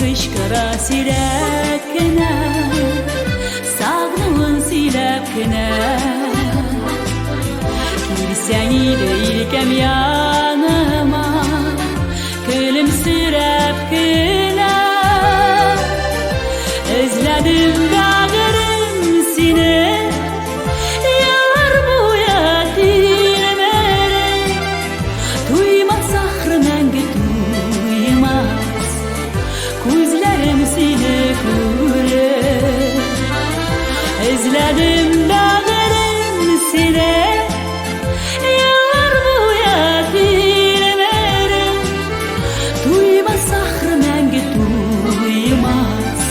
kışkıra silep kine, sağlığın silep kine. Girsen ilkem yanıma, gülümsürep kine. Özledim dağırım seni, yıllar boya dilmerim. Duymaz sahrı menge duymaz, gözlerim seni görer. Özledim dağırım seni, yıllar boya dilmerim. Duymaz sahrı menge duymaz,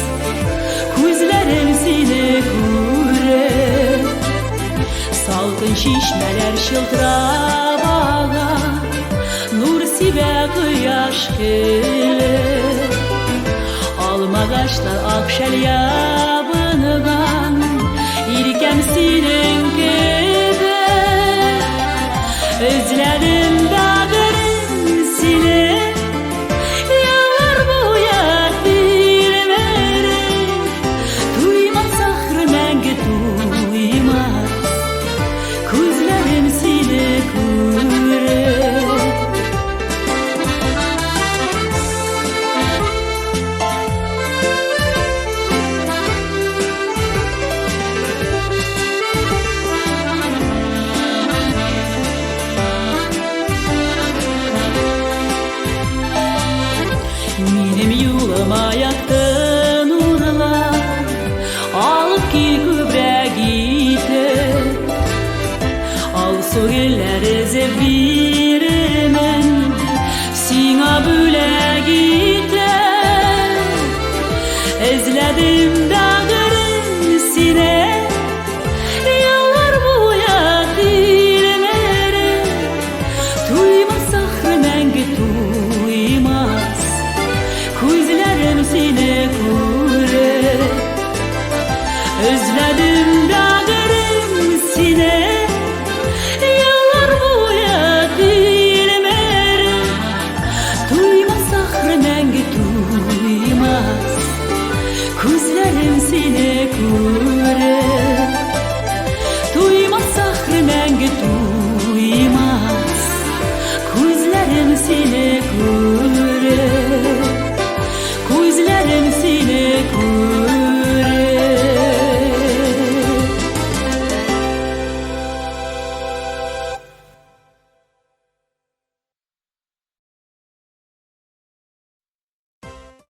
gözlerim seni görer. Salkın şişmeler şıltırap ağa, nur sibe kıyaş gelir. Alma ağaçlar akşel yabıngan, irkem senin gibi. Özledim dağırım seni, yıllar boya dilmerim. Duymaz sahrı menge duymaz, gözlerim seni görer. Benim yoluma yaktın nurlar, alıp ki gübre gider. Al soğulları zevirimin, sina büle gider. Özledim dağırım seni, yıllar boya dilmerim. Duymaz sahrı menge duymaz, gözlerim seni görer. Özledim dağırım seni, yıllar boya dilmerim. Duymaz sahrı menge duymaz, gözlerim seni görer. Duymaz sahrı menge duymaz, gözlerim seni görer. Gözlerim seni